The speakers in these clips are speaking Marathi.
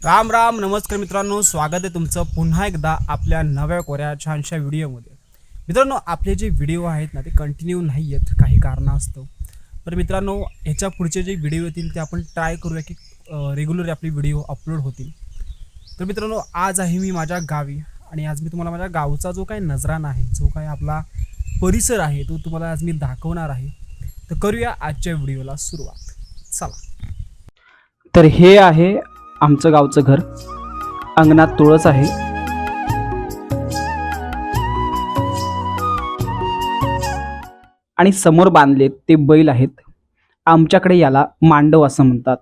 राम राम नमस्कार मित्रांनो, स्वागत आहे तुमचं पुन्हा एकदा आपल्या नव्या कोऱ्या छानशा व्हिडिओमध्ये. मित्रांनो, आपले जे व्हिडिओ आहेत ना ते कंटिन्यू नाही आहेत काही कारणास्तव. तर मित्रांनो, ह्याच्या पुढचे जे व्हिडिओ येतील ते आपण ट्राय करूया की रेग्युलर आपले व्हिडिओ अपलोड होतील. तर मित्रांनो, आज आहे मी माझ्या गावी आणि आज मी तुम्हाला माझ्या गावचा जो काही नजराणा आहे, जो काही आपला परिसर आहे तो तुम्हाला आज मी दाखवणार आहे. तर करूया आजच्या व्हिडिओला सुरुवात. चला. तर हे आहे आमचं गावचं घर. अंगणात तुळस आहे. आणि समोर बांधले ते बैल आहेत. आमच्याकडे याला मांडव असं म्हणतात.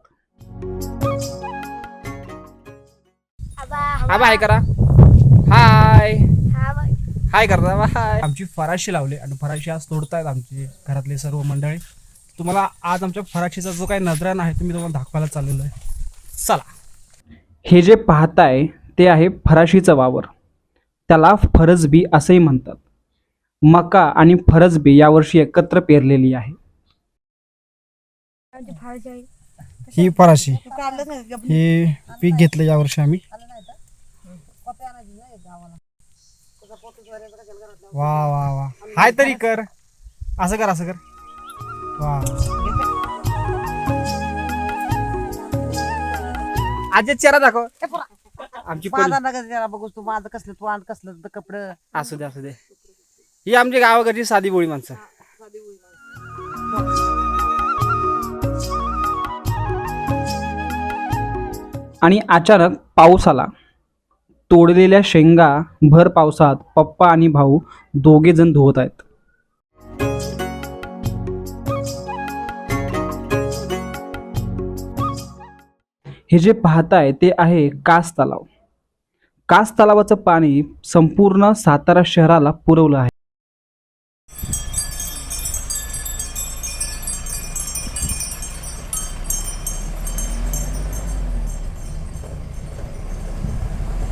आबा हाय करा. हाय हाय करता हाय. आमची फराशी लावली आणि फराशी आज तोडतायत आमचे घरातले सर्व मंडळी. तुम्हाला आज आमच्या फराशीचा जो काही नजराणा आहे तुम्ही तुम्हाला दाखवायला चाललेलो आहे. चला. हे जे पाहताय ते आहे फराशीचं वावर. त्याला फरसबी असंही म्हणतात. मका आणि फरसबी यावर्षी एकत्र पेरलेली आहे. ही फराशी हे पीक घेतलं यावर्षी आम्ही. वा वा वा. हाय तरी कर. असं कर असं कर. वा. आज चेहरा दाखव. आमची बघू तू माझं कसलं तू आण कसलं कपडे. असू दे असू दे. ही आमची गावाकडची साधी बोळी माणसं. आणि अचानक पाऊस आला. तोडलेल्या शेंगा भर पावसात पप्पा आणि भाऊ दोघे जण धुवत आहेत. हे जे पाहताय ते आहे कास तलाव. कास तलावाचं पाणी संपूर्ण सातारा शहराला पुरवलं आहे.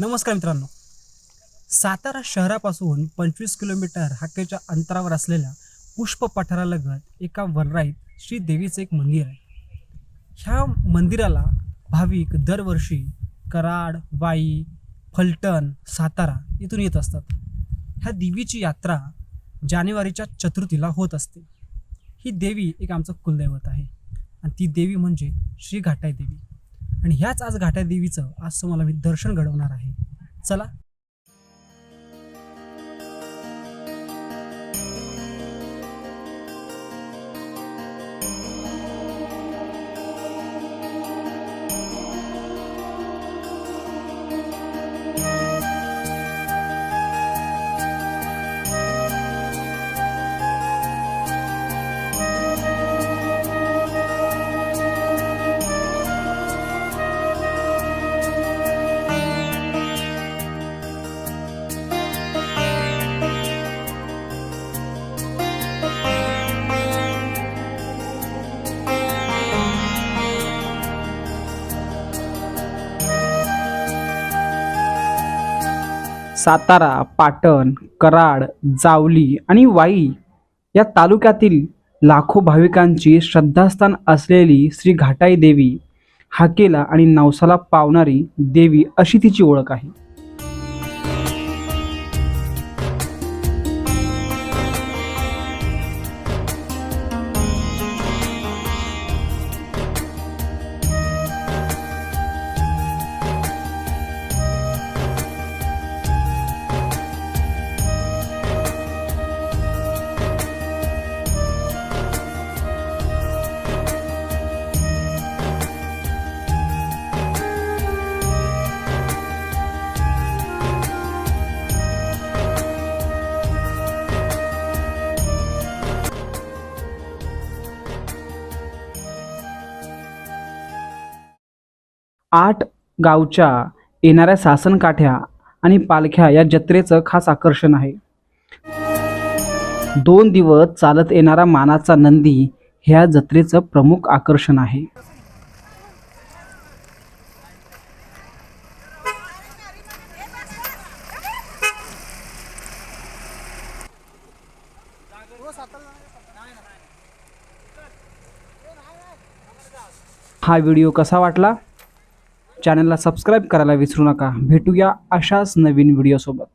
नमस्कार मित्रांनो. सातारा शहरापासून 25 किलोमीटर हाकेच्या अंतरावर असलेल्या पुष्प पठारालगत एका वनराईत श्री देवीचं एक मंदिर आहे. ह्या मंदिराला भाविक दरवर्षी कराड, वाई, फलटण, सातारा इथून येत असतात. ह्या देवीची यात्रा जानेवारीच्या चतुर्थीला होत असते. ही देवी एक आमचं कुलदैवत आहे आणि ती देवी म्हणजे श्री घाटाई देवी. आणि ह्याच आज घाटाई देवीचं आज तुम्हाला मी दर्शन घडवणार आहे. चला. सातारा, पाटण, कराड, जावली आणि वाई या तालुक्यातील लाखो भाविकांची श्रद्धास्थान असलेली श्री घाटाई देवी हाकेला आणि नवसाला पावणारी देवी अशी तिची ओळख आहे. आठ गावच्या येणाऱ्या सासनकाठ्या आणि पालख्या या जत्रेचं खास आकर्षण आहे. 2 दिवस चालत येणारा मानाचा नंदी ह्या जत्रेचं प्रमुख आकर्षण आहे. हा व्हिडिओ कसा वाटला चॅनलला सबस्क्राईब करायला विसरू नका. भेटूया अशाच नवीन व्हिडिओसोबत.